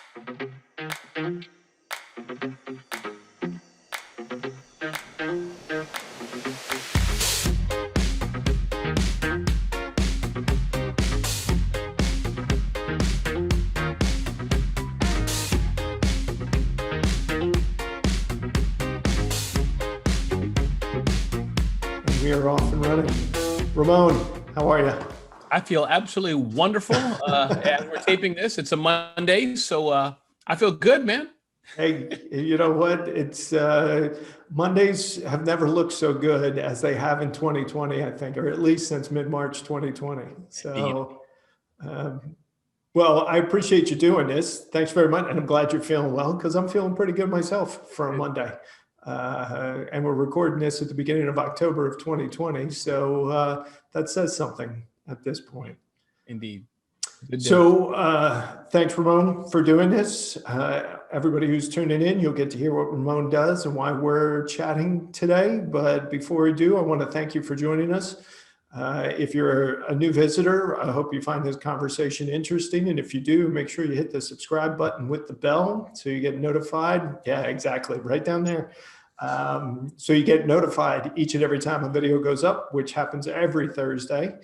We are off and running. Ramon, how are you? I feel absolutely wonderful as we're taping this. It's a Monday, so I feel good, man. Hey, you know what? It's Mondays have never looked so good as they have in 2020, I think, or at least since mid-March 2020. Indeed. So, um, well, I appreciate you doing this. Thanks very much. And I'm glad you're feeling well because I'm feeling pretty good myself for a Monday. And we're recording this at the beginning of October of 2020. So that says something at this point. Indeed. So thanks, Ramon, for doing this. Everybody who's tuning in, you'll get to hear what Ramon does and why we're chatting today. But before we do, I want to thank you for joining us. If you're a new visitor, I hope you find this conversation interesting. And if you do, make sure you hit the subscribe button with the bell so you get notified. Yeah, exactly. Right down there. So you get notified each and every time a video goes up, which happens every Thursday.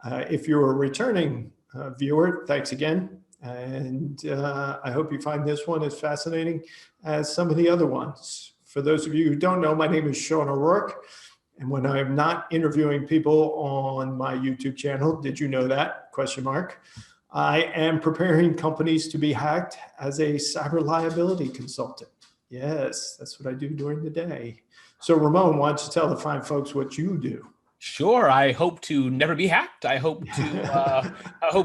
If you're a returning viewer, thanks again. And I hope you find this one as fascinating as some of the other ones. For those of you who don't know, my name is Sean O'Rourke. And when I'm not interviewing people on my YouTube channel, did you know that? Question mark. I am preparing companies to be hacked as a cyber liability consultant. Yes, that's what I do during the day. So Ramon, why don't you tell the fine folks what you do? Sure. I hope to never be hacked. I hope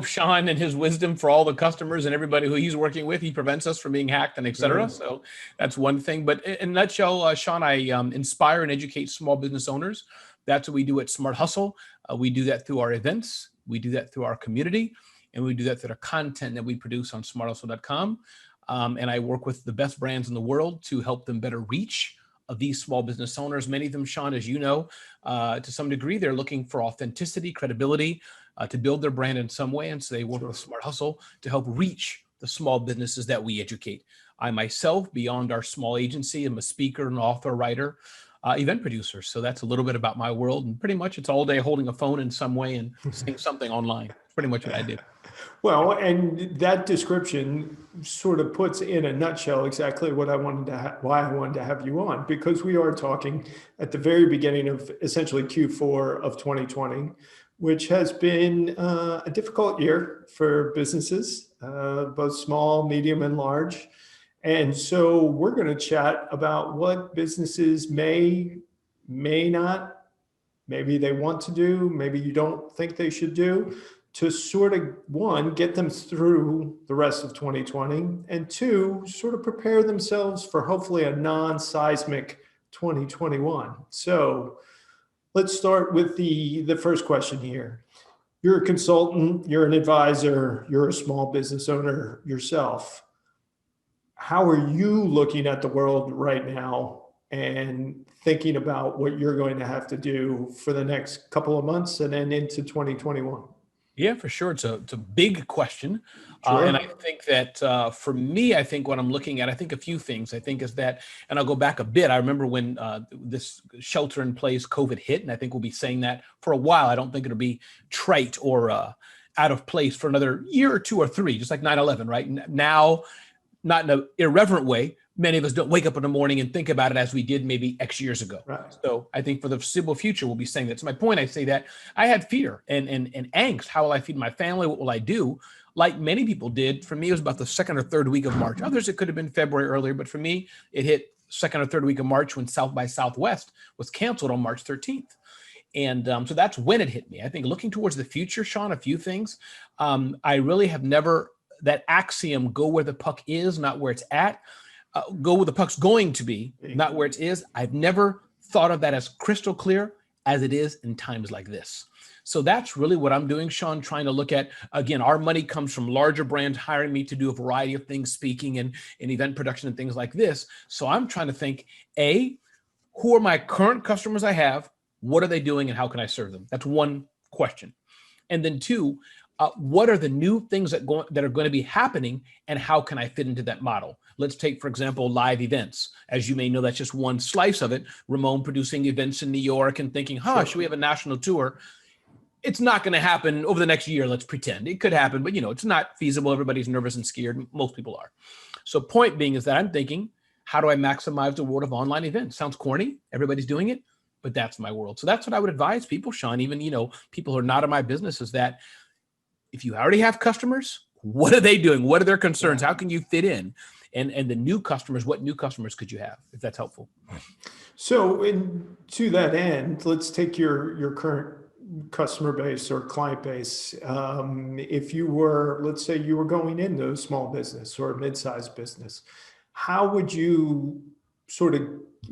Sean and his wisdom for all the customers and everybody who he's working with, he prevents us from being hacked and et cetera. So that's one thing. But in a nutshell, Sean, I inspire and educate small business owners. That's what we do at Smart Hustle. We do that through our events. We do that through our community. And we do that through the content that we produce on smarthustle.com. And I work with the best brands in the world to help them better reach of these small business owners. Many of them, Sean, as you know, to some degree, they're looking for authenticity, credibility, to build their brand in some way. And so they work with Smart Hustle to help reach the small businesses that we educate. I myself, beyond our small agency, am a speaker, an author, writer, event producer. So that's a little bit about my world. And pretty much it's all day holding a phone in some way and saying something online. Pretty much what I do. Well, and that description sort of puts in a nutshell exactly what I wanted to why I wanted to have you on, because we are talking at the very beginning of essentially Q4 of 2020, which has been a difficult year for businesses, both small, medium, and large. And so we're going to chat about what businesses may not, maybe they want to do, maybe you don't think they should do, to sort of, one, get them through the rest of 2020, and two, sort of prepare themselves for hopefully a non-seismic 2021. So let's start with the first question here. You're a consultant, you're an advisor, you're a small business owner yourself. How are you looking at the world right now and thinking about what you're going to have to do for the next couple of months and then into 2021? Yeah, for sure. It's a big question. Sure. And I think that for me, I think what I'm looking at, I think a few things. I think is that, and I'll go back a bit. I remember when this shelter in place COVID hit, and I think we'll be saying that for a while. I don't think it'll be trite or out of place for another year or two or three, just like 9/11, right? Now, not in an irreverent way, many of us don't wake up in the morning and think about it as we did maybe X years ago. Right. So I think for the foreseeable future, we'll be saying that. To my point, I say that I had fear and angst. How will I feed my family? What will I do? Like many people did. For me, it was about the second or third week of March. Others, it could have been February earlier, but for me, it hit second or third week of March when South by Southwest was canceled on March 13th. And so that's when it hit me. I think looking towards the future, Sean, a few things. I really have never, that axiom, go where the puck is, not where it's at. Go where the puck's going to be, not where it is. I've never thought of that as crystal clear as it is in times like this. So that's really what I'm doing, Sean, trying to look at, again, our money comes from larger brands hiring me to do a variety of things, speaking and event production and things like this. So I'm trying to think, A, who are my current customers I have? What are they doing and how can I serve them? That's one question. And then two, What are the new things that are going to be happening, and how can I fit into that model? Let's take, for example, live events. As you may know, that's just one slice of it. Ramon producing events in New York and thinking, should we have a national tour? It's not going to happen over the next year. Let's pretend it could happen, but it's not feasible. Everybody's nervous and scared. Most people are. So point being is that I'm thinking, how do I maximize the world of online events? Sounds corny. Everybody's doing it, but that's my world. So that's what I would advise people, Sean, even, people who are not in my business, is that if you already have customers, what are they doing? What are their concerns? How can you fit in? And the new customers, what new customers could you have, if that's helpful? So to that end, let's take your current customer base or client base. If you were, let's say you were going into a small business or a mid-sized business, how would you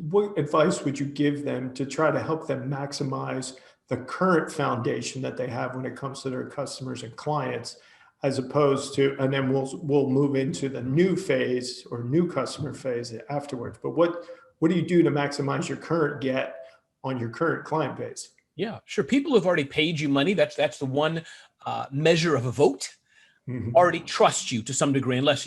what advice would you give them to try to help them maximize the current foundation that they have when it comes to their customers and clients, as opposed to, and then we'll move into the new phase or new customer phase afterwards. But what do you do to maximize your current get on your current client base? Yeah, sure. People who've already paid you money, that's the one measure of a vote. Already trust you to some degree, unless,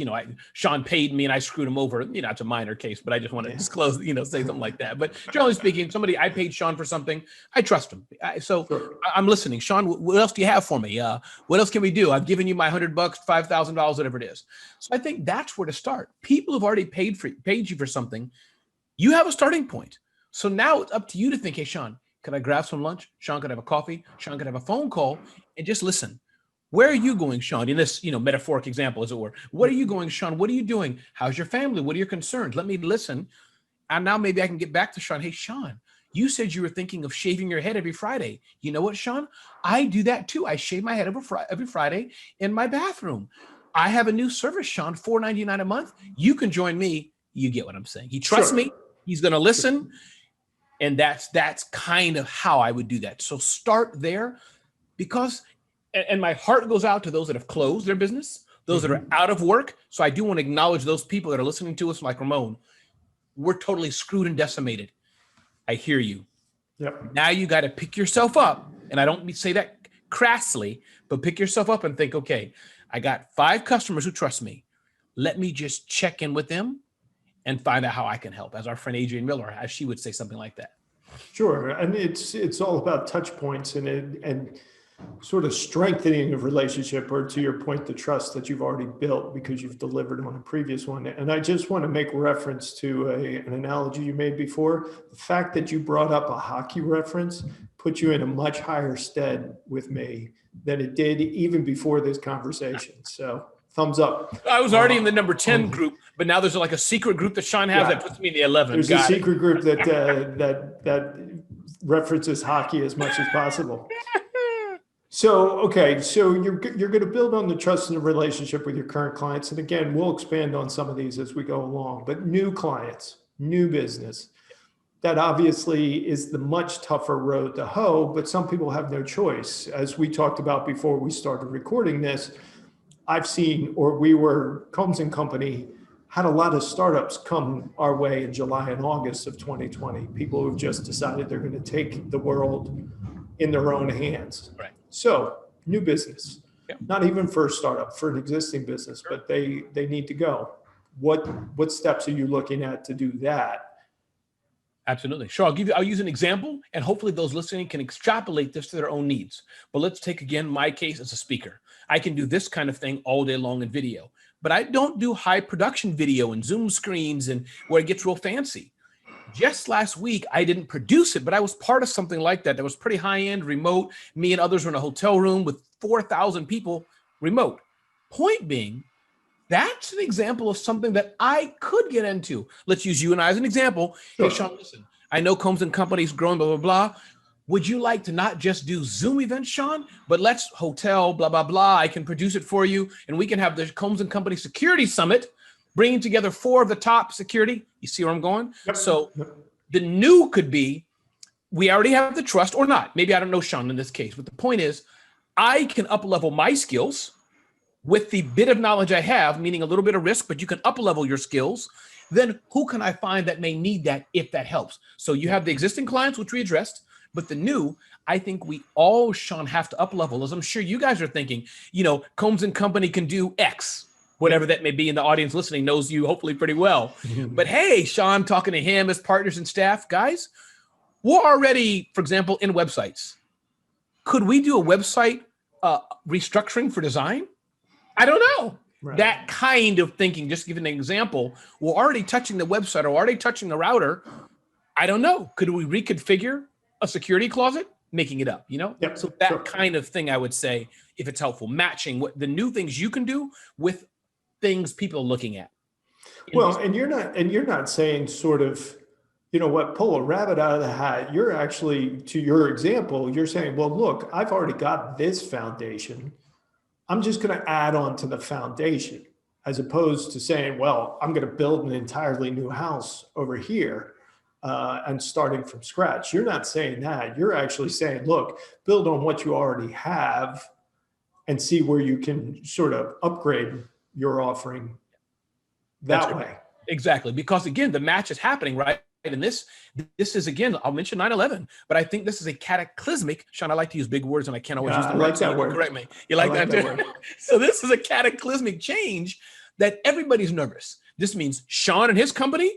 Sean paid me and I screwed him over. It's a minor case, but I just want to disclose, say something like that. But generally speaking, I paid Sean for something, I trust him. So I'm listening. Sean, what else do you have for me? What else can we do? I've given you my $100, $5,000, whatever it is. So I think that's where to start. People who've already paid you for something, you have a starting point. So now it's up to you to think, hey, Sean, could I grab some lunch? Sean could have a coffee. Sean could have a phone call, and just listen. Where are you going, Sean? In this, metaphoric example, as it were. What are you going, Sean? What are you doing? How's your family? What are your concerns? Let me listen. And now maybe I can get back to Sean. Hey, Sean, you said you were thinking of shaving your head every Friday. You know what, Sean? I do that too. I shave my head every Friday in my bathroom. I have a new service, Sean, $4.99 a month. You can join me. You get what I'm saying. He trusts me. He's going to listen. And that's kind of how I would do that. So start there, because, and my heart goes out to those that have closed their business, those that are out of work. So I do want to acknowledge those people that are listening to us, like Ramon. We're totally screwed and decimated. I hear you. Yep. Now you got to pick yourself up. And I don't say that crassly, but pick yourself up and think, okay, I got 5 customers who trust me. Let me just check in with them and find out how I can help, as our friend Adrienne Miller, as she would say something like that. Sure. And it's all about touch points and sort of strengthening of relationship, or to your point, the trust that you've already built because you've delivered on a previous one. And I just want to make reference to an analogy you made before. The fact that you brought up a hockey reference put you in a much higher stead with me than it did even before this conversation. So thumbs up. I was already in the number 10 group, but now there's like a secret group that Sean has that puts me in the 11. There's a secret group that references hockey as much as possible. So, okay, so you're going to build on the trust and the relationship with your current clients. And again, we'll expand on some of these as we go along. But new clients, new business, that obviously is the much tougher road to hoe, but some people have no choice. As we talked about before we started recording this, I've seen, or Combs and Company had a lot of startups come our way in July and August of 2020. People who've just decided they're going to take the world in their own hands. Right. So new business, not even for a startup, for an existing business, but they need to go. What steps are you looking at to do that? Absolutely. Sure. I'll use an example, and hopefully those listening can extrapolate this to their own needs. But let's take, again, my case as a speaker. I can do this kind of thing all day long in video, but I don't do high production video and Zoom screens and where it gets real fancy. Just last week, I didn't produce it, but I was part of something like that. That was pretty high end, remote. Me and others were in a hotel room with 4,000 people remote. Point being, that's an example of something that I could get into. Let's use you and I as an example. Sure. Hey, Sean, listen, I know Combs and Company's growing, blah, blah, blah. Would you like to not just do Zoom events, Sean, but let's hotel, blah, blah, blah. I can produce it for you, and we can have the Combs and Company Security Summit, bringing together 4 of the top security. You see where I'm going? Yep. So the new could be, we already have the trust or not. Maybe I don't know Sean in this case, but the point is I can up-level my skills with the bit of knowledge I have, meaning a little bit of risk, but you can up-level your skills. Then who can I find that may need that if that helps? So you have the existing clients, which we addressed, But the new, I think we all, Sean, have to up level, as I'm sure you guys are thinking, Combs and Company can do X, whatever that may be, and the audience listening knows you hopefully pretty well. But hey, Sean, talking to him as partners and staff, guys, we're already, for example, in websites. Could we do a website restructuring for design? I don't know. Right. That kind of thinking, just giving an example, we're already touching the website or already touching the router. I don't know. Could we reconfigure a security closet? Making it up, Yep, so that kind of thing, I would say, if it's helpful, matching what the new things you can do with things people are looking at. Well, and you're not saying sort of, pull a rabbit out of the hat. You're actually, to your example, you're saying, well, look, I've already got this foundation. I'm just going to add on to the foundation, as opposed to saying, well, I'm going to build an entirely new house over here and starting from scratch. You're not saying that. You're actually saying, look, build on what you already have and see where you can sort of upgrade your offering that way. Exactly. Because again, the match is happening, right? And this is, again, I'll mention 9/11, but I think this is a cataclysmic. Sean, I like to use big words and I can't always use them. I like that word. Correct me. You like that too? So this is a cataclysmic change that everybody's nervous. This means Sean and his company,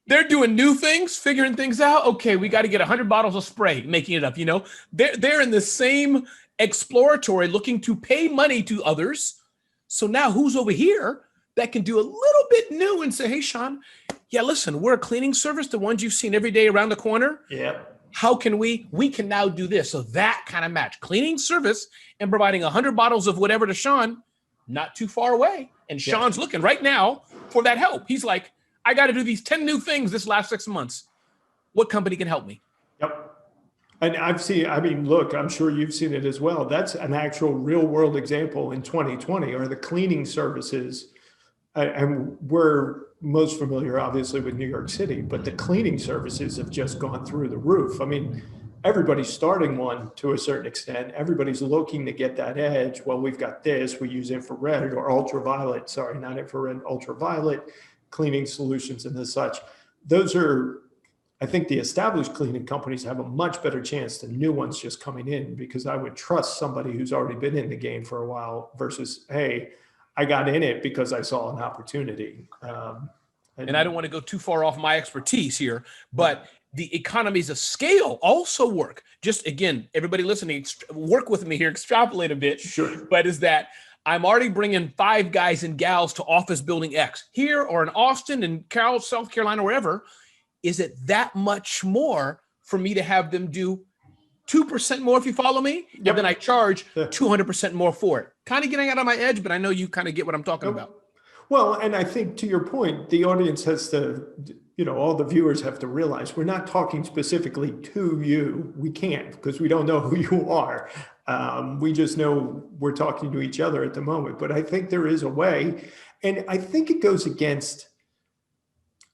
they're doing new things, figuring things out. Okay, we got to get 100 bottles of spray, making it up. They're in the same exploratory, looking to pay money to others. So now who's over here that can do a little bit new and say, hey, Sean, yeah, listen, we're a cleaning service, the ones you've seen every day around the corner. Yeah. How can we can now do this? So that kind of match, cleaning service and providing 100 bottles of whatever to Sean, not too far away. And Sean's looking right now for that help. He's like, I got to do these 10 new things this last 6 months. What company can help me? Yep. And look, I'm sure you've seen it as well. That's an actual real world example in 2020 are the cleaning services. And we're most familiar, obviously, with New York City, but the cleaning services have just gone through the roof. I mean, everybody's starting one to a certain extent. Everybody's looking to get that edge. Well, we've got this. We use infrared or ultraviolet. Sorry, not infrared, ultraviolet cleaning solutions and as such. Those are, I think the established cleaning companies have a much better chance than new ones just coming in, because I would trust somebody who's already been in the game for a while versus, hey, I got in it because I saw an opportunity. And I don't want to go too far off my expertise here, but the economies of scale also work. Just again, everybody listening, work with me here, extrapolate a bit. Sure. But is that I'm already bringing 5 guys and gals to office building X here or in Austin and Carroll, South Carolina, wherever. Is it that much more for me to have them do 2% more, if you follow me? Yep. And then I charge 200% more for it. Kind of getting out of my edge, but I know you kind of get what I'm talking about. Well, and I think to your point, the audience has to, all the viewers have to realize we're not talking specifically to you. We can't, because we don't know who you are. We just know we're talking to each other at the moment. But I think there is a way. And I think it goes against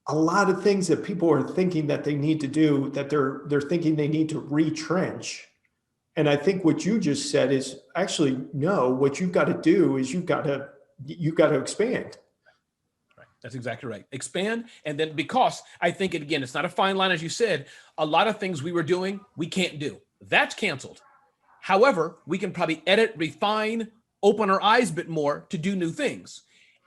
a lot of things that people are thinking that they need to do, that they're thinking they need to retrench. And I think what you just said is actually, no, what you've got to do is you've got to expand. Right. That's exactly right. Expand. And then, because I think, again, it's not a fine line, as you said, a lot of things we were doing, we can't do. That's canceled. However, we can probably edit, refine, open our eyes a bit more to do new things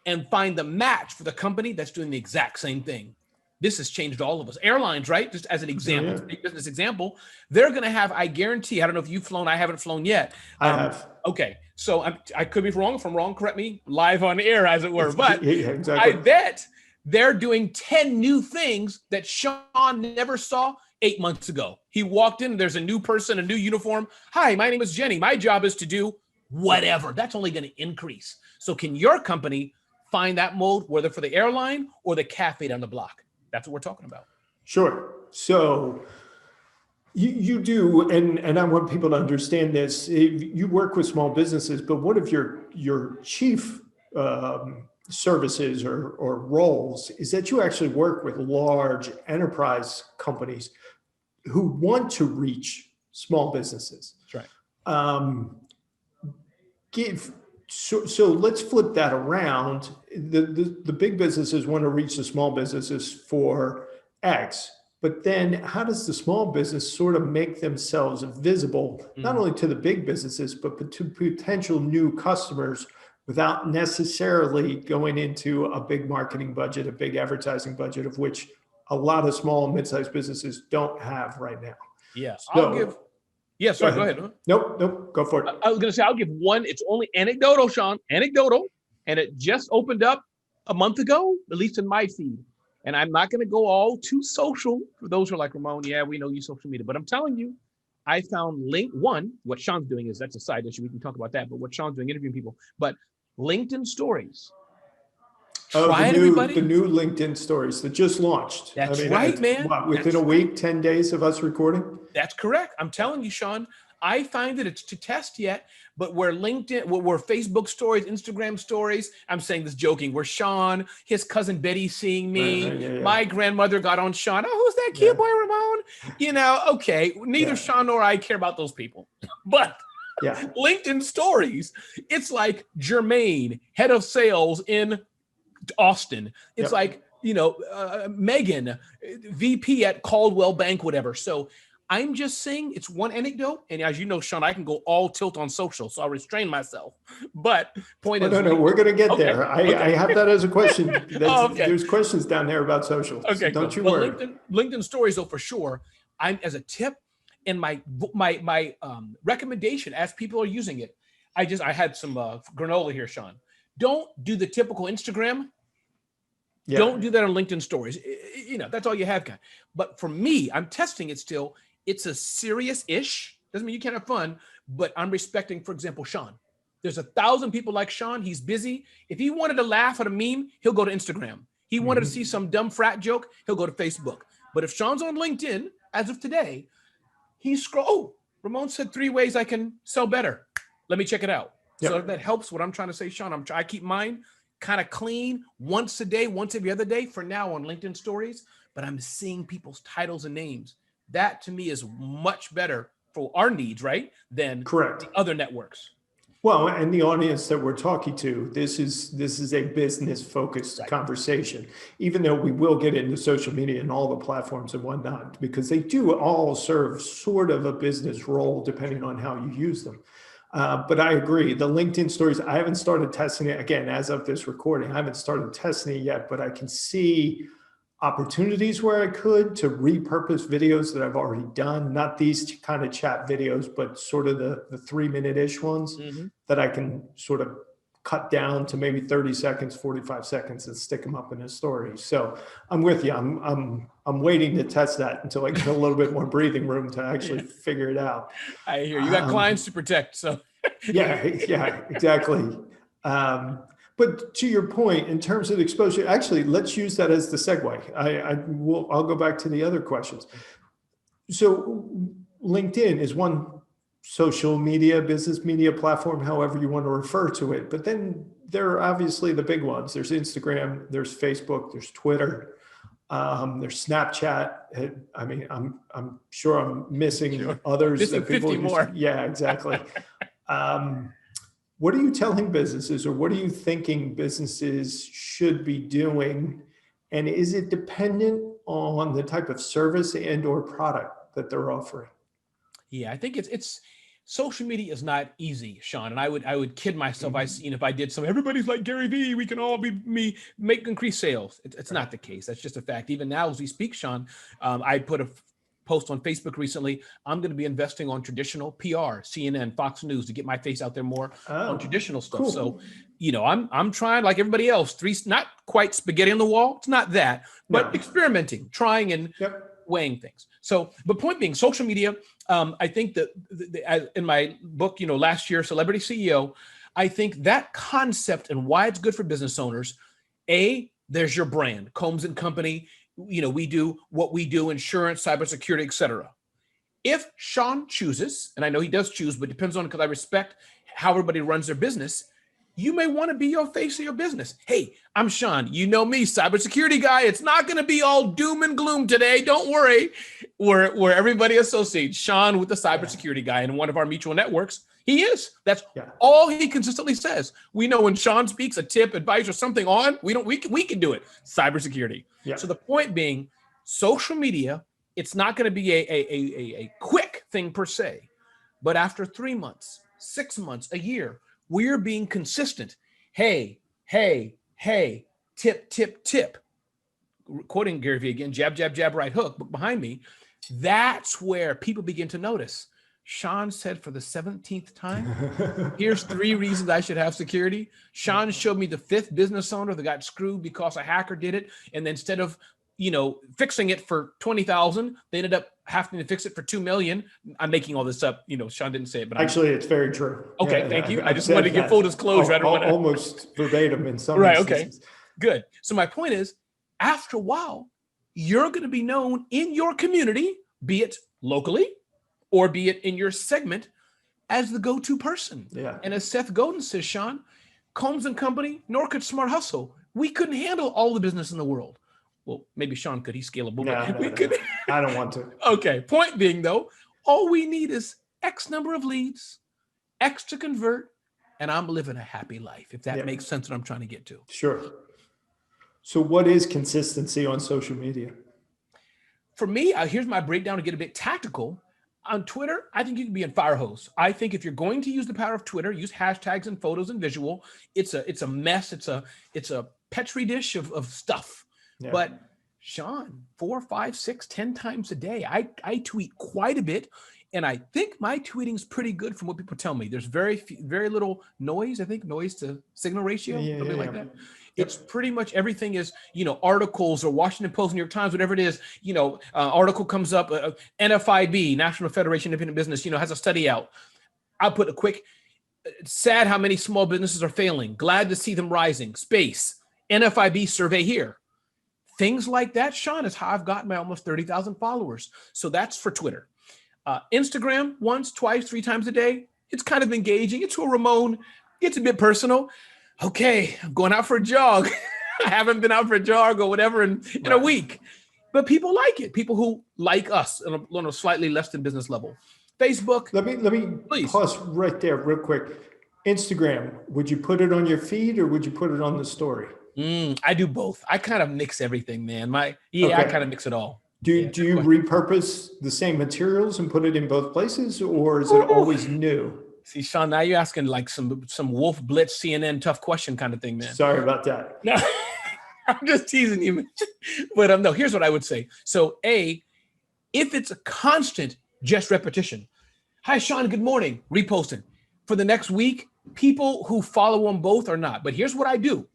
and find the match for the company that's doing the exact same thing. This has changed all of us. Airlines, right? Just as an example, business example, they're going to have, I guarantee, I don't know if you've flown, I haven't flown yet. I have. Okay. So I could be wrong. If I'm wrong, correct me, live on air, as it were. But exactly. I bet they're doing 10 new things that Sean never saw 8 months ago. He walked in, there's a new person, a new uniform. Hi, my name is Jenny. My job is to do whatever. That's only going to increase. So can your company find that mode, whether for the airline or the cafe down the block? That's what we're talking about. Sure. So you do, and I want people to understand this. You work with small businesses, but one of your chief services or roles is that you actually work with large enterprise companies who want to reach small businesses. That's right. So let's flip that around. The big businesses want to reach the small businesses for X. But then how does the small business sort of make themselves visible, not only to the big businesses, but to potential new customers without necessarily going into a big marketing budget, a big advertising budget, of which a lot of small and mid-sized businesses don't have right now. Yeah, So yeah, sorry, go ahead. Nope, go for it. I was going to say, I'll give one. It's only anecdotal, Sean, anecdotal. And it just opened up a month ago, at least in my feed. And I'm not going to go all too social for those who are like, Ramon, yeah, we know you social media. But I'm telling you, I found what Sean's doing is, that's a side issue. We can talk about that. But what Sean's doing, interviewing people. But LinkedIn stories. Try it, everybody. The new LinkedIn stories that just launched. That's right, man. What, within a week, 10 days of us recording? That's correct. I'm telling you, Sean, I find that it's to test yet, but where LinkedIn, where Facebook stories, Instagram stories, I'm saying this joking, where Sean, his cousin Betty seeing me, my grandmother got on Sean. Oh, who's that cute boy, Ramon? Okay, neither Sean nor I care about those people. But LinkedIn stories, it's like Jermaine, head of sales in Austin. It's like, Megan, VP at Caldwell Bank, whatever. So I'm just saying it's one anecdote. And as you know, Sean, I can go all tilt on social, so I'll restrain myself. But point is... No, we're going to get there. I have that as a question. There's questions down there about social. Okay, so don't you worry. LinkedIn stories, though, for sure. I'm, as a tip, and my recommendation as people are using it, I had some granola here, Sean. Don't do the typical Instagram. Don't do that on LinkedIn stories. That's all you have, guy. But for me, I'm testing it still. It's a serious-ish. Doesn't mean you can't have fun, but I'm respecting, for example, Sean. There's 1,000 people like Sean. He's busy. If he wanted to laugh at a meme, he'll go to Instagram. He wanted to see some dumb frat joke, he'll go to Facebook. But if Sean's on LinkedIn, as of today, Ramon said 3 ways I can sell better. Let me check it out. So if that helps what I'm trying to say, Sean, I keep mine kind of clean once a day, once every other day for now on LinkedIn stories, but I'm seeing people's titles and names. That to me is much better for our needs, right? Than the other networks. Well, and the audience that we're talking to, this is a business focused conversation, even though we will get into social media and all the platforms and whatnot, because they do all serve sort of a business role depending on how you use them. But I agree. The LinkedIn stories, I haven't started testing it. Again, as of this recording, I haven't started testing it yet, but I can see opportunities where I could to repurpose videos that I've already done, not these kind of chat videos, but sort of the 3-minute-ish ones that I can sort of cut down to maybe 30 seconds, 45 seconds and stick them up in a story. So I'm with you. I'm waiting to test that until I get a little bit more breathing room to actually figure it out. I hear you got clients to protect. So yeah, exactly. But to your point, in terms of exposure, actually, let's use that as the segue. I'll go back to the other questions. So LinkedIn is one social media, business media platform, however you want to refer to it. But then there are obviously the big ones. There's Instagram, there's Facebook, there's Twitter, there's Snapchat. I mean, I'm sure I'm missing others. Missing 50 more. Yeah, exactly. What are you telling businesses, or what are you thinking businesses should be doing? And is it dependent on the type of service and or product that they're offering? Yeah, I think it's social media is not easy, Sean. And I would kid myself. If I did some, everybody's like Gary Vee, we can all be make increased sales. It's not the case. That's just a fact. Even now as we speak, Sean, I put a post on Facebook recently. I'm going to be investing on traditional PR, CNN, Fox News, to get my face out there more on traditional stuff. Cool. So, I'm trying, like everybody else, not quite spaghetti on the wall. It's not that, but experimenting, trying and weighing things. So, but point being, social media, I think that in my book, last year, Celebrity CEO, I think that concept and why it's good for business owners, there's your brand, Combs and Company. We do what we do, insurance, cybersecurity, et cetera. If Sean chooses, and I know he does choose, but it depends on, because I respect how everybody runs their business, you may want to be your face of your business. Hey, I'm Sean. You know me, cybersecurity guy. It's not going to be all doom and gloom today. Don't worry. Where everybody associates Sean with the cybersecurity guy in one of our mutual networks. He is. That's all he consistently says. We know when Sean speaks a tip, advice, or something on, we can do it. Cybersecurity. Yeah. So the point being, social media It's not going to be a quick thing per se, but after 3 months, 6 months, a year, we're being consistent. Hey, hey, hey, tip, tip, tip. Quoting Gary Vee again, jab, jab, jab, right hook, book behind me. That's where people begin to notice. Sean said for the 17th time, here's 3 reasons I should have security. Sean showed me the 5th business owner that got screwed because a hacker did it. And then instead of, fixing it for 20,000, they ended up having to fix it for 2 million. I'm making all this up. Sean didn't say it, but actually, it's very true. Okay. Thank you. I just wanted to give full disclosure. Almost verbatim in some right. instances. Okay, good. So my point is, after a while, you're going to be known in your community, be it locally or be it in your segment, as the go-to person. Yeah. And as Seth Godin says, Sean, Combs and Company, nor could Smart Hustle. We couldn't handle all the business in the world. Well, maybe Sean could. He's scalable. No. I don't want to. Okay. Point being, though, all we need is X number of leads, X to convert, and I'm living a happy life, if that makes sense what I'm trying to get to. Sure. So what is consistency on social media? For me, here's my breakdown to get a bit tactical. On Twitter, I think you can be in fire hose. I think if you're going to use the power of Twitter, use hashtags and photos and visual. It's a mess. It's a petri dish of stuff. Yeah. But Sean, 4, 5, 6, 10 times a day, I tweet quite a bit. And I think my tweeting is pretty good from what people tell me. There's very little noise. I think noise to signal ratio, something like that. It's pretty much everything is, articles or Washington Post, New York Times, whatever it is, article comes up, NFIB, National Federation of Independent Business, has a study out. I'll put a quick, sad how many small businesses are failing. Glad to see them rising. Space, NFIB survey here. Things like that, Sean, is how I've gotten my almost 30,000 followers. So that's for Twitter. Instagram, once, twice, 3 times a day. It's kind of engaging. It's a Ramon. It's a bit personal. Okay, I'm going out for a jog. I haven't been out for a jog or whatever in a week. But people like it. People who like us on a slightly less than business level. Facebook. Let me please pause right there real quick. Instagram, would you put it on your feed or would you put it on the story? I do both. I kind of mix everything, man. I kind of mix it all. Do you repurpose the same materials and put it in both places, or is it always new? See, Sean, now you're asking like some Wolf Blitz CNN tough question kind of thing, man. Sorry about that. No, I'm just teasing you, man. But no, here's what I would say. So if it's a constant just repetition, hi, Sean, good morning, reposting. For the next week, people who follow on both are not. But here's what I do.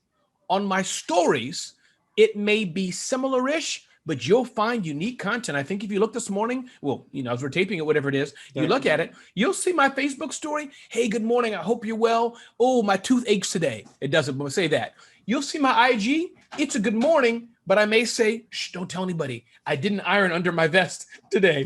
On my stories, it may be similar-ish, but you'll find unique content. I think if you look this morning, as we're taping it, whatever it is, you look at it, you'll see my Facebook story. Hey, good morning. I hope you're well. Oh, my tooth aches today. It doesn't, but say that. You'll see my IG. It's a good morning, but I may say, shh, don't tell anybody. I didn't iron under my vest today.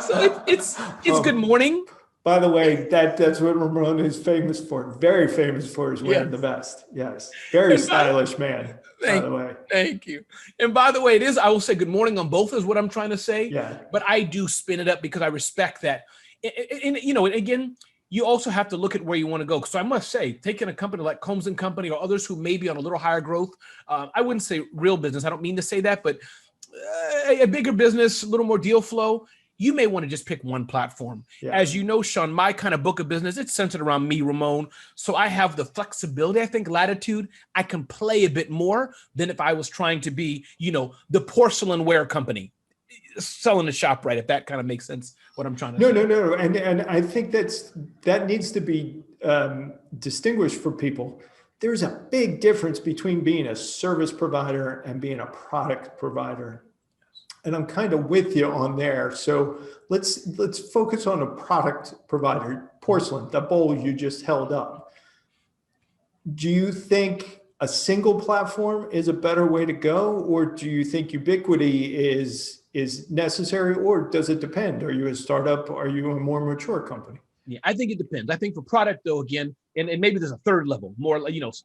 So it's good morning. By the way, that's what Ramon is famous for. Very famous for is wearing the vest. Yes. Very stylish man. By the way. Thank you. And by the way, I will say good morning on both is what I'm trying to say. Yeah. But I do spin it up because I respect that. And again, you also have to look at where you want to go. So I must say, taking a company like Combs and Company or others who may be on a little higher growth, I wouldn't say real business. I don't mean to say that, but a bigger business, a little more deal flow. You may want to just pick one platform. Yeah. As you know, Sean, my kind of book of business, it's centered around me, Ramon. So I have the flexibility, I think, latitude. I can play a bit more than if I was trying to be, the porcelain ware company, selling the shop right, if that kind of makes sense, what I'm trying to say. No. And I think that needs to be distinguished for people. There's a big difference between being a service provider and being a product provider. And I'm kind of with you on there. So let's focus on a product provider, porcelain, the bowl you just held up. Do you think a single platform is a better way to go? Or do you think ubiquity is necessary, or does it depend? Are you a startup? Are you a more mature company? Yeah, I think it depends. I think for product though, again, and maybe there's a third level more,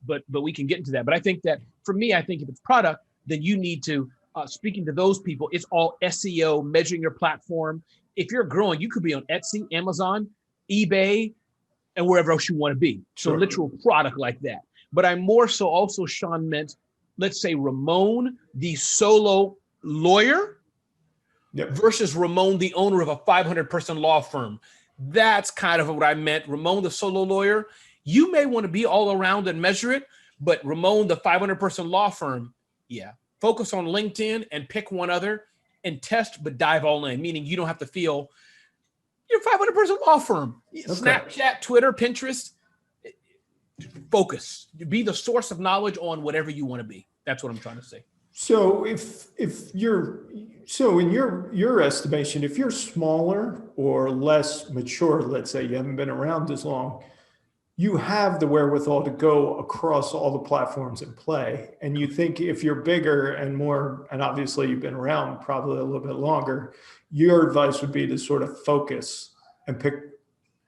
but we can get into that. But I think that for me, I think if it's product, then you need to, speaking to those people, it's all SEO, measuring your platform. If you're growing, you could be on Etsy, Amazon, eBay, and wherever else you want to be. So sure. Literal product like that. But I'm more so also, Sean, meant, let's say Ramon, the solo lawyer Yep. versus Ramon, the owner of a 500-person law firm. That's kind of what I meant. Ramon, the solo lawyer, you may want to be all around and measure it, but Ramon, the 500-person law firm, yeah, focus on LinkedIn and pick one other and test, but dive all in, meaning you don't have to feel you're a 500-person law firm. Okay. Snapchat, Twitter, Pinterest, focus. Be the source of knowledge on whatever you want to be. That's what I'm trying to say. So if you're, so in your estimation, if you're smaller or less mature, let's say you haven't been around as long, you have the wherewithal to go across all the platforms and play. And you think if you're bigger and more, and obviously you've been around probably a little bit longer, your advice would be to sort of focus and pick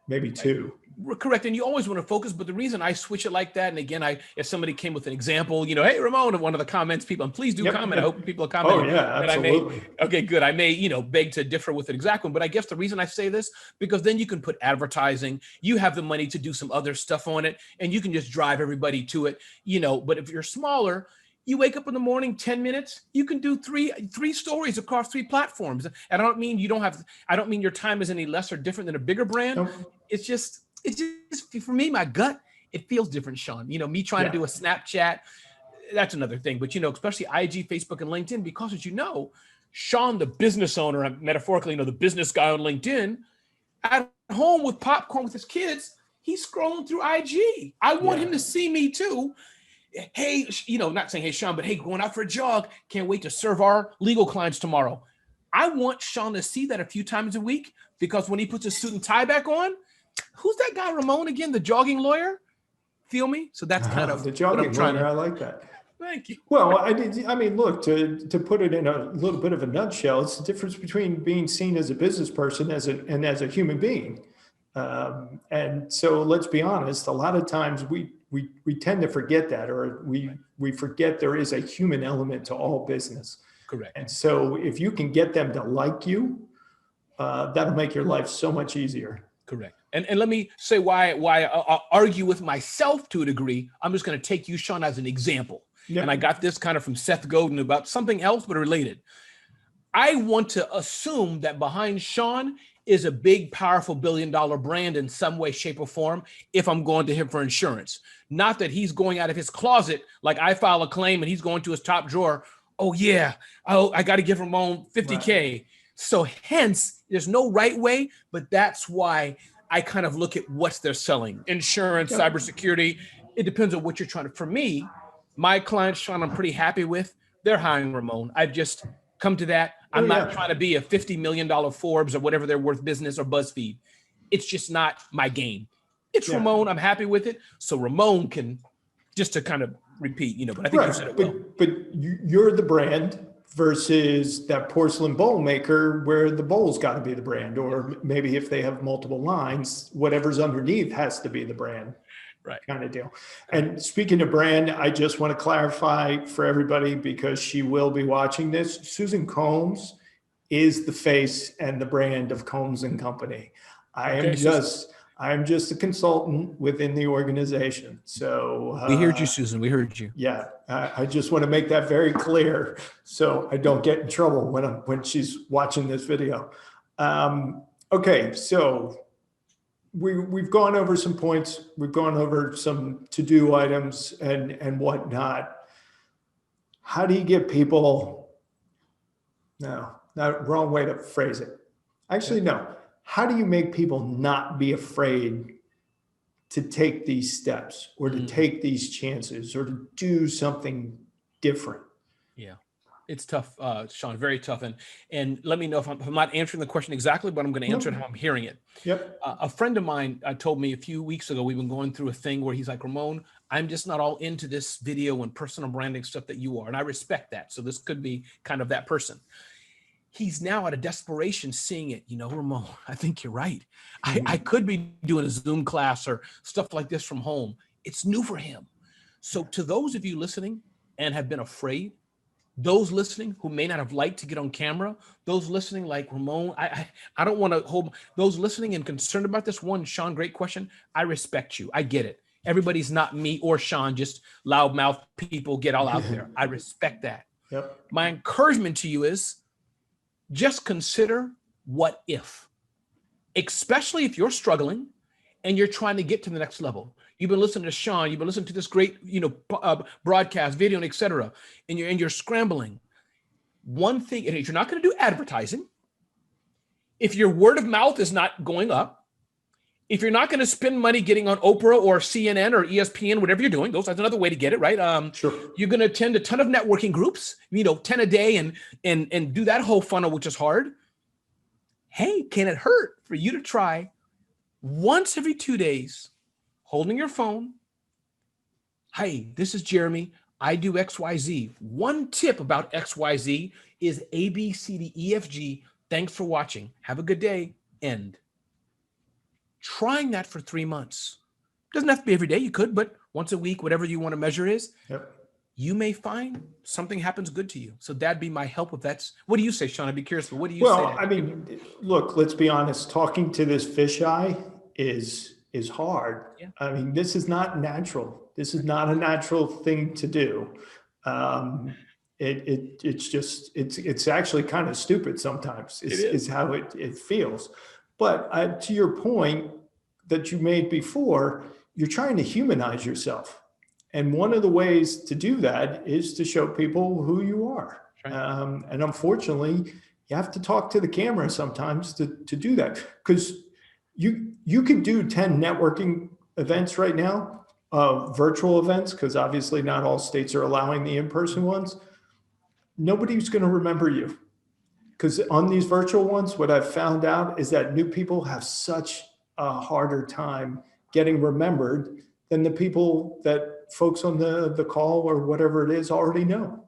maybe two. Correct. And you always want to focus, but the reason I switch it like that, and again, if somebody came with an example, hey, Ramon, one of the comments, people, and please do comment. I hope people are commenting. Oh yeah, absolutely. Okay, good. I may, beg to differ with an exact one, but I guess the reason I say this, because then you can put advertising, you have the money to do some other stuff on it, and you can just drive everybody to it, but if you're smaller, you wake up in the morning, 10 minutes, you can do three stories across 3 platforms. And I don't mean your time is any less or different than a bigger brand. Nope. It's just for me, my gut, it feels different, Sean. Me trying to do a Snapchat, that's another thing. But, especially IG, Facebook, and LinkedIn, because as Sean, the business owner, metaphorically, the business guy on LinkedIn, at home with popcorn with his kids, he's scrolling through IG. I want him to see me too. Hey, not saying, hey, Sean, but hey, going out for a jog. Can't wait to serve our legal clients tomorrow. I want Sean to see that a few times a week, because when he puts his suit and tie back on, who's that guy, Ramon, again, the jogging lawyer? Feel me? So that's kind of the jogging lawyer. I like that. Thank you. Well, I mean, look, to put it in a little bit of a nutshell, it's the difference between being seen as a business person and as a human being. And so let's be honest, a lot of times we tend to forget that, or we forget there is a human element to all business. Correct. And so if you can get them to like you, that'll make your life so much easier. Correct. And let me say why I argue with myself to a degree. I'm just going to take you, Sean, as an example. Yep. And I got this kind of from Seth Godin about something else, but related. I want to assume that behind Sean is a big, powerful billion-dollar brand in some way, shape, or form if I'm going to him for insurance. Not that he's going out of his closet, like I file a claim and he's going to his top drawer. Oh, yeah, I got to give Ramon $50K. Right. So hence, there's no right way, but that's why I kind of look at what they're selling. Insurance, cybersecurity. It depends on what you're trying to. For me, my clients, Sean, I'm pretty happy with. They're hiring Ramon. I've just come to that. I'm not trying to be a $50 million Forbes or whatever they're worth business or BuzzFeed. It's just not my game. It's Ramon. I'm happy with it. So Ramon can, just to kind of repeat, but I think you said it well. But you're the brand versus that porcelain bowl maker where the bowl's got to be the brand, or maybe if they have multiple lines, whatever's underneath has to be the brand. Right. Kind of deal. And speaking of brand, I just want to clarify for everybody, because she will be watching this. Susan Combs is the face and the brand of Combs and Company. I am just a consultant within the organization. So we heard you, Susan. We heard you. Yeah. I just want to make that very clear so I don't get in trouble when she's watching this video. Okay. So we've gone over some points. We've gone over some to-do items and whatnot. How do you get people? No, not wrong way to phrase it. Actually, no. How do you make people not be afraid to take these steps or to take these chances or to do something different? Yeah. It's tough, Sean, very tough. And let me know if I'm not answering the question exactly, but I'm going to answer it how I'm hearing it. Yep. A friend of mine told me a few weeks ago, we've been going through a thing where he's like, Ramon, I'm just not all into this video and personal branding stuff that you are. And I respect that. So this could be kind of that person. He's now out of desperation seeing it. Ramon, I think you're right. I could be doing a Zoom class or stuff like this from home. It's new for him. So to those of you listening and have been afraid, those listening who may not have liked to get on camera, those listening like Ramon, I don't want to hold those listening and concerned about this one. Sean, great question. I respect you. I get it. Everybody's not me or Sean, just loudmouth people get all out there. I respect that. Yep. My encouragement to you is just consider what if, especially if you're struggling and you're trying to get to the next level. You've been listening to Sean, you've been listening to this great, broadcast, video, and et cetera, and you're scrambling. One thing, and if you're not going to do advertising, if your word of mouth is not going up, if you're not going to spend money getting on Oprah or CNN or ESPN, whatever you're doing, that's another way to get it, right? Sure. You're going to attend a ton of networking groups, 10 a day and do that whole funnel, which is hard. Hey, can it hurt for you to try once every 2 days, holding your phone? Hey, this is Jeremy. I do XYZ. One tip about XYZ is A, B, C, D, E, F, G. Thanks for watching. Have a good day. End. Trying that for 3 months. Doesn't have to be every day. You could, but once a week, whatever you want to measure is, you may find something happens good to you. So that'd be my help if that's, what do you say, Sean? I'd be curious, but what do you say? Well, I mean, look, let's be honest. Talking to this fisheye is hard. Yeah. I mean, this is not natural. This is not a natural thing to do. It's actually kind of stupid sometimes is how it feels. But to your point that you made before, you're trying to humanize yourself. And one of the ways to do that is to show people who you are. Right. And unfortunately, you have to talk to the camera sometimes to do that, because you could do 10 networking events right now, virtual events, because obviously not all states are allowing the in-person ones. Nobody's going to remember you. Because on these virtual ones, what I've found out is that new people have such a harder time getting remembered than the people that folks on the call or whatever it is already know.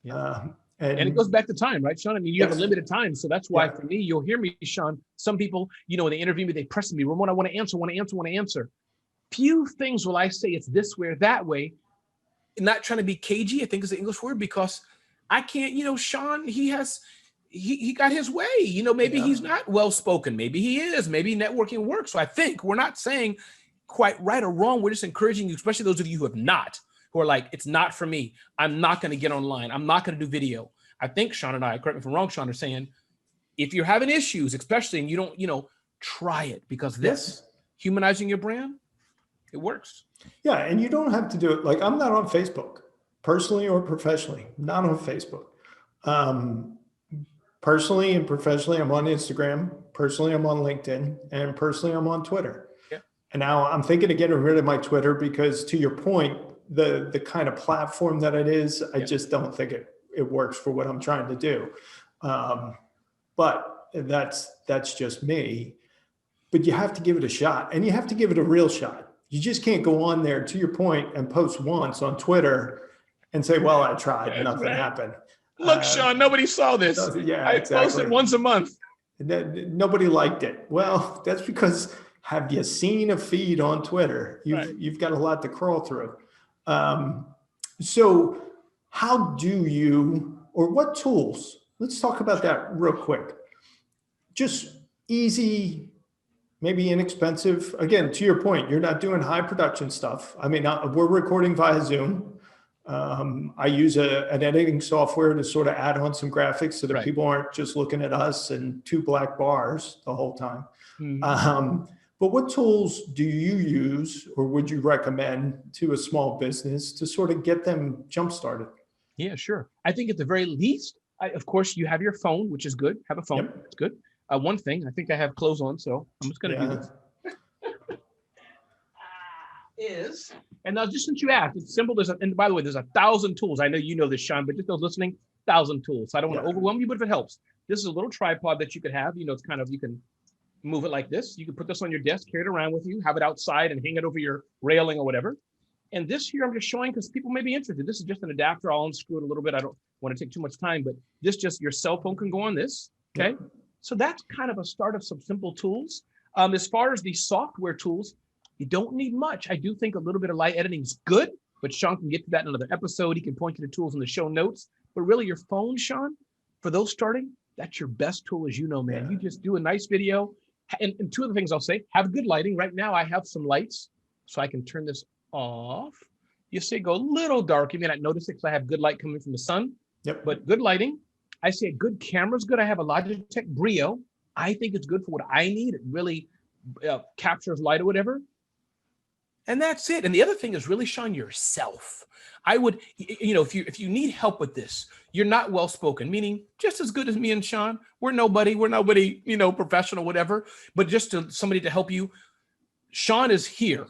Yeah. And it goes back to time, right, Sean? I mean, you have a limited time. So that's why for me, you'll hear me, Sean, some people, when they interview me, they press me, Ramon, I want to answer. Few things will I say it's this way or that way. Not trying to be cagey, I think is the English word, because I can't, Sean, he got his way, maybe he's not well-spoken. Maybe he is, maybe networking works. So I think we're not saying quite right or wrong. We're just encouraging you, especially those of you who are like, it's not for me. I'm not going to get online. I'm not going to do video. I think Sean and I, correct me if I'm wrong, Sean, are saying, if you're having issues, especially, and you don't, try it, because this humanizing your brand, it works. Yeah. And you don't have to do it. Like, I'm not on Facebook personally or professionally, not on Facebook. Personally and professionally, I'm on Instagram. Personally, I'm on LinkedIn, and personally, I'm on Twitter. Yeah. And now I'm thinking of getting rid of my Twitter because, to your point, the kind of platform that it is, I just don't think it works for what I'm trying to do. But that's just me. But you have to give it a shot, and you have to give it a real shot. You just can't go on there, to your point, and post once on Twitter and say, well, I tried, nothing happened. Look, Sean, nobody saw this. I post it once a month. Nobody liked it. Well, that's because, have you seen a feed on Twitter? You've got a lot to crawl through. So how do you, or what tools, let's talk about that real quick. Just easy, maybe inexpensive. Again, to your point, you're not doing high production stuff. I mean, we're recording via Zoom. I use an editing software to sort of add on some graphics so that people aren't just looking at us and two black bars the whole time. But what tools do you use, or would you recommend to a small business to sort of get them jump-started? Yeah, sure. I think at the very least, of course, you have your phone, which is good. Have a phone. It's good. One thing, I think I have clothes on, so I'm just going to do this. And now, just since you asked, it's simple. And by the way, there's 1,000 tools. I know you know this, Sean, but just those listening, 1,000 tools. So I don't want to overwhelm you, but if it helps, this is a little tripod that you could have. It's kind of, you can move it like this. You can put this on your desk, carry it around with you, have it outside and hang it over your railing or whatever. And this here I'm just showing because people may be interested. This is just an adapter. I'll unscrew it a little bit. I don't want to take too much time, but your cell phone can go on this. Okay. So that's kind of a start of some simple tools. As far as the software tools, you don't need much. I do think a little bit of light editing is good, but Sean can get to that in another episode. He can point you to tools in the show notes. But really, your phone, Sean, for those starting, that's your best tool, as you know, man. You just do a nice video. And two of the things I'll say, have good lighting. Right now, I have some lights, so I can turn this off. You see, go a little dark. You may not notice it because I have good light coming from the sun. But good lighting. I say a good camera's good. I have a Logitech Brio. I think it's good for what I need. It really captures light or whatever. And that's it. And the other thing is really, Sean, yourself. I would, if you need help with this, you're not well spoken, meaning just as good as me and Sean. We're nobody, professional, whatever. But just somebody to help you. Sean is here.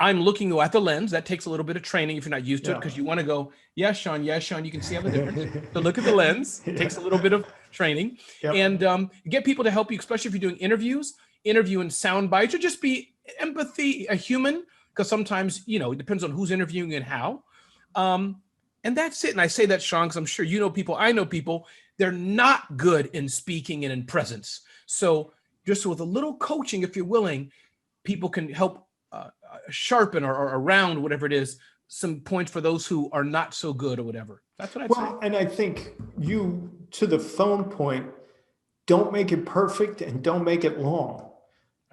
I'm looking at the lens. That takes a little bit of training if you're not used to it, because you want to go, yes, Sean, yes, Sean. You can see how the difference. So look at the lens. It takes a little bit of training. Yep. And get people to help you, especially if you're doing interviews, interviewing sound bites, or just be empathy, a human, because sometimes, it depends on who's interviewing and how. And that's it. And I say that, Sean, because I'm sure you know people, I know people, they're not good in speaking and in presence. So just with a little coaching, if you're willing, people can help sharpen or round, whatever it is, some points for those who are not so good or whatever. That's what I'd say. And I think to the phone point, don't make it perfect and don't make it long,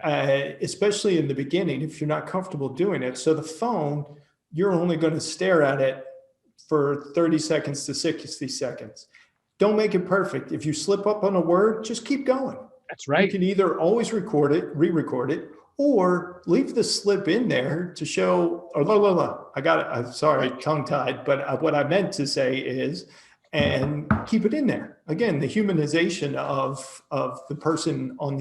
especially in the beginning if you're not comfortable doing it. So the phone, you're only going to stare at it for 30 seconds to 60 seconds. Don't make it perfect. If you slip up on a word, just keep going. That's right. You can either always record it, re-record it, or leave the slip in there to show, I got it. I'm sorry, tongue-tied, but what I meant to say is, and keep it in there. Again, the humanization of the person on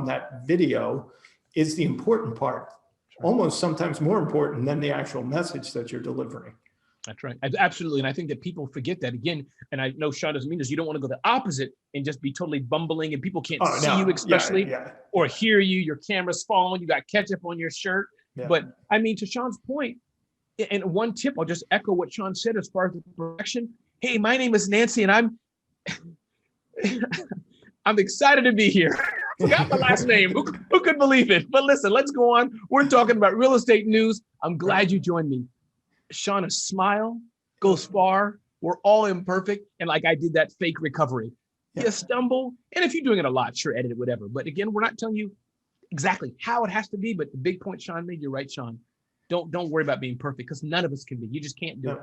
that video is the important part, almost sometimes more important than the actual message that you're delivering. That's right. Absolutely. And I think that people forget that again. And I know Sean doesn't mean this. You don't want to go the opposite and just be totally bumbling and people can't see you, especially, or hear you. Your camera's falling. You got ketchup on your shirt. Yeah. But I mean, to Sean's point, and one tip, I'll just echo what Sean said as far as the production. Hey, my name is Nancy and I'm excited to be here. I forgot my last name. Who could believe it? But listen, let's go on. We're talking about real estate news. I'm glad you joined me. Sean, a smile goes far. We're all imperfect. And like I did that fake recovery. You stumble. And if you're doing it a lot, sure, edit it, whatever. But again, we're not telling you exactly how it has to be. But the big point Sean made, you're right, Sean. Don't worry about being perfect, because none of us can be. You just can't do it.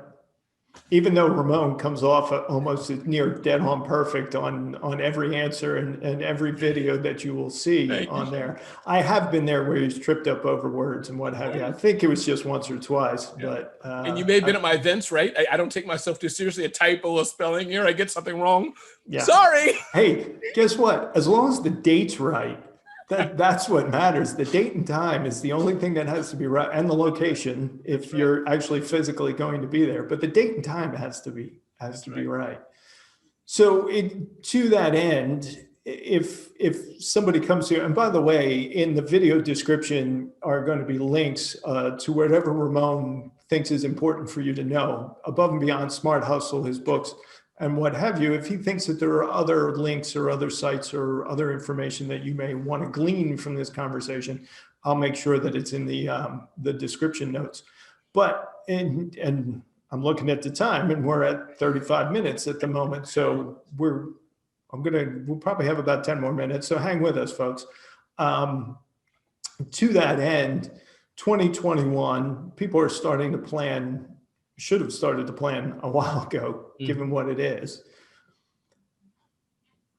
Even though Ramon comes off almost near dead on perfect on every answer and every video that you will see on there. I have been there where he's tripped up over words and what have you. I think it was just once or twice, but. And you may have been at my events, right? I don't take myself too seriously. A typo, a spelling here, I get something wrong. Yeah. Sorry. Hey, guess what? As long as the date's right, that's what matters. The date and time is the only thing that has to be right, and the location if you're actually physically going to be there. But the date and time has to be right. So to that end, if somebody comes here, and by the way, in the video description are going to be links to whatever Ramon thinks is important for you to know, above and beyond Smart Hustle, his books, and what have you. If he thinks that there are other links or other sites or other information that you may want to glean from this conversation, I'll make sure that it's in the description notes. But and I'm looking at the time, and we're at 35 minutes at the moment. So we'll probably have about 10 more minutes. So hang with us, folks. To that end, 2021, people are starting to plan. Should have started to plan a while ago, given what it is.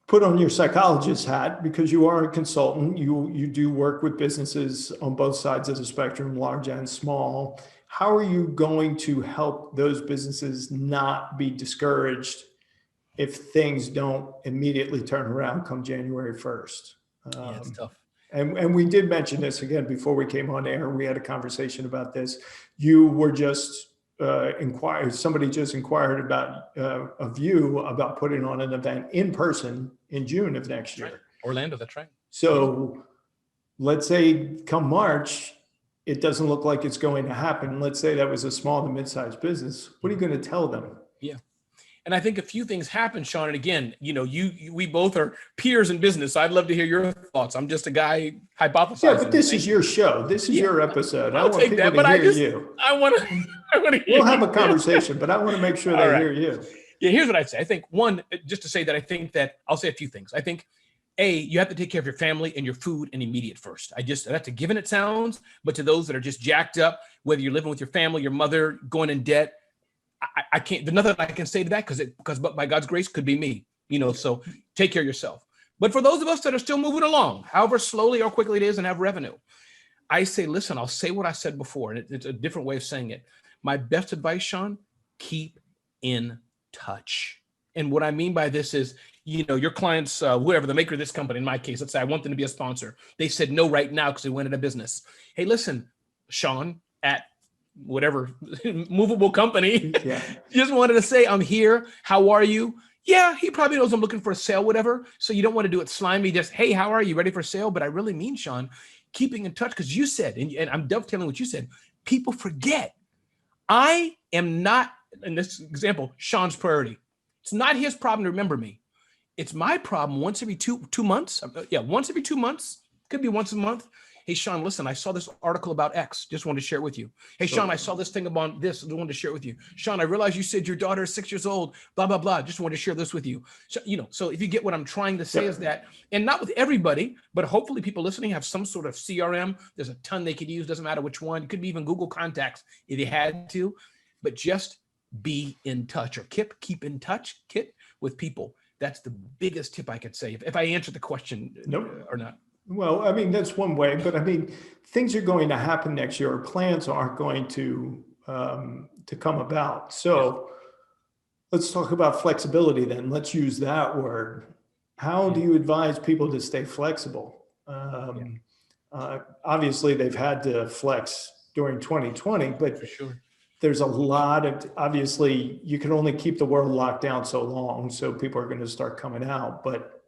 Put on your psychologist hat, because you are a consultant. You do work with businesses on both sides of the spectrum, large and small. How are you going to help those businesses not be discouraged if things don't immediately turn around come January 1st? It's tough. And we did mention this again before we came on air. We had a conversation about this. You were just somebody just inquired about of you about putting on an event in person in June of next year. Right. Orlando, that's right. So let's say come March, it doesn't look like it's going to happen. Let's say that was a small to mid-sized business. What are you going to tell them? Yeah. And I think a few things happen, Sean. And again, we both are peers in business. So I'd love to hear your thoughts. I'm just a guy hypothesizing. Yeah, but this is your show. This is your episode. I'll take that, but I want to hear We'll have a conversation, but I want to make sure they hear you. Yeah, here's what I'd say. I think one, just to say that I think that I'll say a few things. I think you have to take care of your family and your food and immediate first. That's a given, it sounds, but to those that are just jacked up, whether you're living with your family, your mother, going in debt, I can't, there's nothing I can say to that because by God's grace could be me, so take care of yourself. But for those of us that are still moving along, however slowly or quickly it is and have revenue, I say, listen, I'll say what I said before, and it's a different way of saying it. My best advice, Sean, keep in touch. And what I mean by this is, your clients, whoever, the maker of this company, in my case, let's say I want them to be a sponsor. They said no right now because they went into business. Hey, listen, Sean at whatever movable company, just wanted to say, I'm here. How are you? Yeah, he probably knows I'm looking for a sale, whatever. So you don't want to do it slimy, just, hey, how are you? Ready for a sale? But I really mean, Sean, keeping in touch, because you said, and I'm dovetailing what you said, people forget. I am not, in this example, Sean's priority. It's not his problem to remember me. It's my problem once every two months. Once every 2 months. Could be once a month. Hey, Sean, listen, I saw this article about X. Just wanted to share it with you. Hey, Sean, I saw this thing about this. I wanted to share it with you. Sean, I realized you said your daughter is 6 years old, blah, blah, blah. Just wanted to share this with you. So, so if you get what I'm trying to say is that, and not with everybody, but hopefully people listening have some sort of CRM. There's a ton they could use. Doesn't matter which one. It could be even Google Contacts if you had to, but just be in touch, or keep in touch, Kit, with people. That's the biggest tip I could say. If I answered the question or not. Well, I mean, that's one way, but I mean, things are going to happen next year. Plans aren't going to come about. So let's talk about flexibility then. Let's use that word. How do you advise people to stay flexible? Obviously, they've had to flex during 2020, but for sure, there's a lot of, obviously, you can only keep the world locked down so long. So people are going to start coming out. But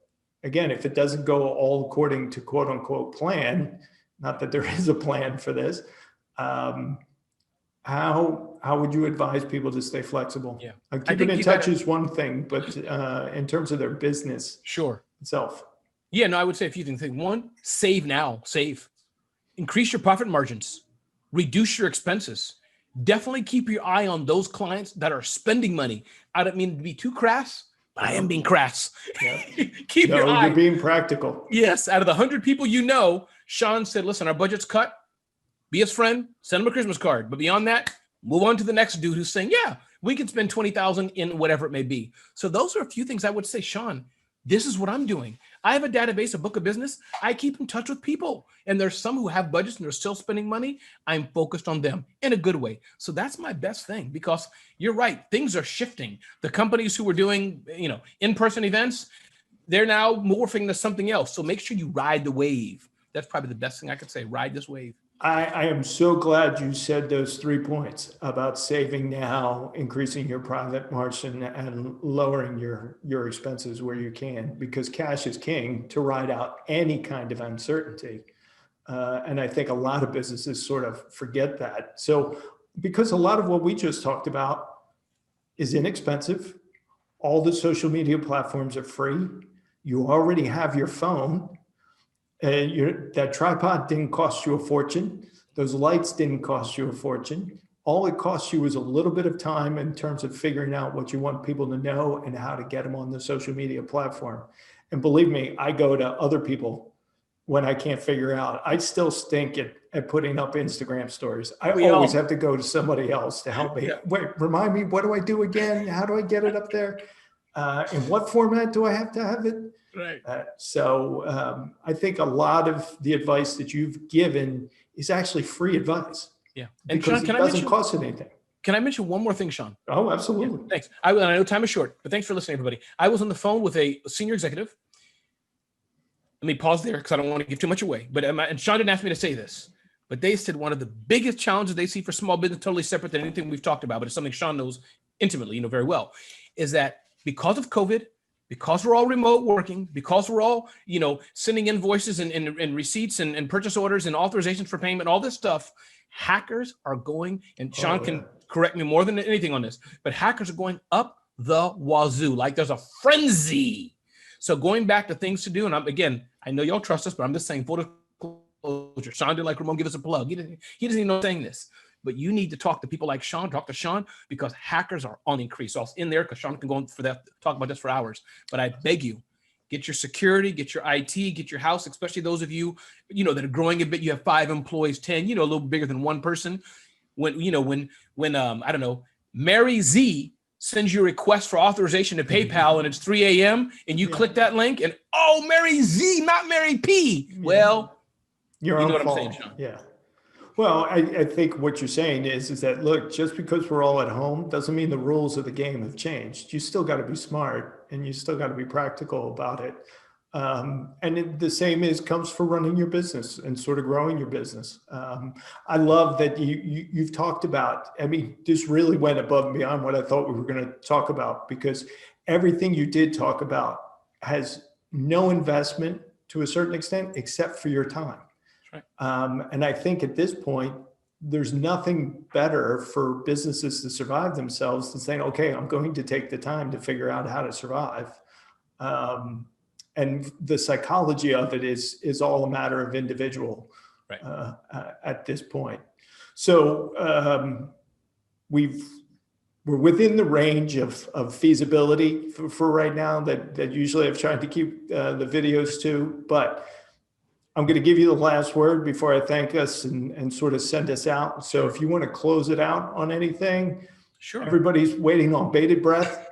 again, if it doesn't go all according to quote unquote plan, not that there is a plan for this, how would you advise people to stay flexible? Keeping in touch is one thing, but in terms of their business itself. Yeah, no, I would say a few things. One, save now, save. Increase your profit margins, reduce your expenses. Definitely keep your eye on those clients that are spending money. I don't mean to be too crass, but I am being crass. Keep your eye. You're being practical. Yes, out of the 100 people Sean said, listen, our budget's cut. Be his friend, send him a Christmas card. But beyond that, move on to the next dude who's saying, yeah, we can spend $20,000 in whatever it may be. So those are a few things I would say, Sean, this is what I'm doing. I have a database, a book of business. I keep in touch with people. And there's some who have budgets and they're still spending money. I'm focused on them in a good way. So that's my best thing, because you're right. Things are shifting. The companies who were doing, in-person events, they're now morphing to something else. So make sure you ride the wave. That's probably the best thing I could say. Ride this wave. I am so glad you said those 3 points about saving now, increasing your profit margin, and lowering your expenses where you can, because cash is king to ride out any kind of uncertainty. And I think a lot of businesses sort of forget that. So because a lot of what we just talked about is inexpensive, all the social media platforms are free. You already have your phone. That tripod didn't cost you a fortune. Those lights didn't cost you a fortune. All it costs you is a little bit of time in terms of figuring out what you want people to know and how to get them on the social media platform. And believe me, I go to other people when I can't figure out. I still stink at putting up Instagram stories. I always have to go to somebody else to help me. Wait, remind me, what do I do again? How do I get it up there? In what format do I have to have it? Right. So I think a lot of the advice that you've given is actually free advice. Yeah. And because Sean, it doesn't cost anything. Can I mention one more thing, Sean? Oh, absolutely. Yeah, thanks. I know time is short, but thanks for listening, everybody. I was on the phone with a senior executive. Let me pause there because I don't want to give too much away. But and Sean didn't ask me to say this, but they said one of the biggest challenges they see for small business, totally separate than anything we've talked about, but it's something Sean knows intimately, very well, is that because of COVID, because we're all remote working, because we're all, sending invoices and receipts and purchase orders and authorizations for payment, all this stuff, hackers are going, and Sean can correct me more than anything on this, but hackers are going up the wazoo. Like there's a frenzy. So going back to things to do, and I know y'all trust us, but I'm just saying full disclosure. Sean did like Ramon give us a plug. He doesn't even know I'm saying this. But you need to talk to people like Sean, talk to Sean, because hackers are on increase. So I was in there because Sean can go on for that, talk about this for hours. But I beg you, get your security, get your IT, get your house, especially those of you, that are growing a bit. You have 5 employees, 10, a little bigger than one person. When I don't know, Mary Z sends you a request for authorization to PayPal and it's 3 a.m. and you click that link and, oh, Mary Z, not Mary P. Well, you know know what fault. I'm saying, Sean. Yeah. Well, I think what you're saying is that, look, just because we're all at home doesn't mean the rules of the game have changed. You still got to be smart and you still got to be practical about it. The same comes for running your business and sort of growing your business. I love that you've talked about, I mean, this really went above and beyond what I thought we were going to talk about, because everything you did talk about has no investment to a certain extent, except for your time. Right. And I think at this point, there's nothing better for businesses to survive themselves than saying, okay, I'm going to take the time to figure out how to survive. And the psychology of it is all a matter of individual at this point. So we're within the range of feasibility for right now that usually I've tried to keep the videos to, but I'm going to give you the last word before I thank us and sort of send us out. So if you want to close it out on anything, sure. Everybody's waiting on bated breath.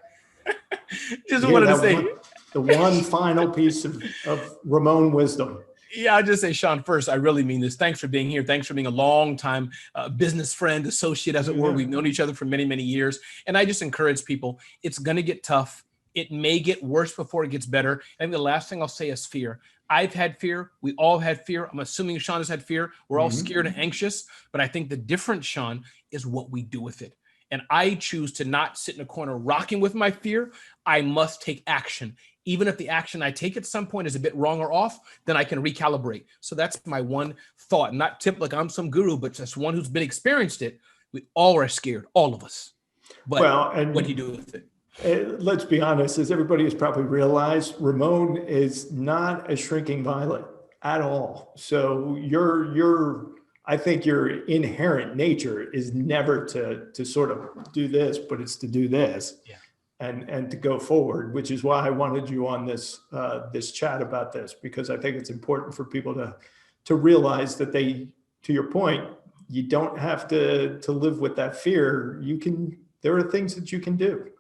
Just wanted to say the one final piece of Ramon wisdom. Yeah, I'll just say, Sean, first, I really mean this. Thanks for being here. Thanks for being a long-time business friend, associate, as it were. We've known each other for many, many years. And I just encourage people, it's going to get tough. It may get worse before it gets better. I think the last thing I'll say is fear. I've had fear. We all had fear. I'm assuming Sean has had fear. We're all scared and anxious. But I think the difference, Sean, is what we do with it. And I choose to not sit in a corner rocking with my fear. I must take action. Even if the action I take at some point is a bit wrong or off, then I can recalibrate. So that's my one thought. Not tip like I'm some guru, but just one who's been experienced it. We all are scared, all of us. But what do you do with it? Let's be honest, as everybody has probably realized, Ramon is not a shrinking violet at all. So I think your inherent nature is never to sort of do this, but it's to do this and to go forward, which is why I wanted you on this chat about this, because I think it's important for people to realize that to your point, you don't have to live with that fear. There are things that you can do.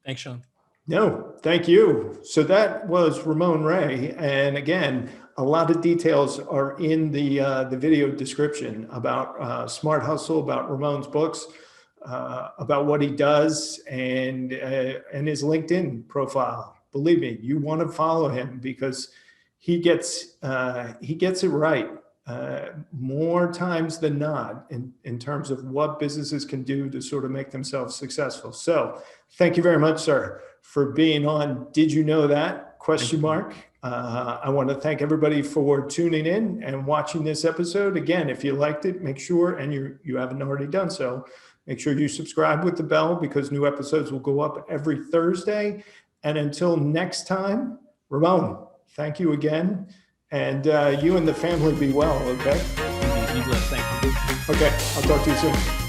Thanks, Sean. No, thank you. So that was Ramon Ray. And again, a lot of details are in the video description about Smart Hustle, about Ramon's books, about what he does, and his LinkedIn profile. Believe me, you want to follow him because he gets it right more times than not in terms of what businesses can do to sort of make themselves successful. So thank you very much, sir, for being on Did You Know That? ? I want to thank everybody for tuning in and watching this episode. Again, if you liked it, make sure, and you haven't already done so, make sure you subscribe with the bell, because new episodes will go up every Thursday. And until next time, Ramon, thank you again. And you and the family be well, okay? Be blessed. Thank you. Okay, I'll talk to you soon.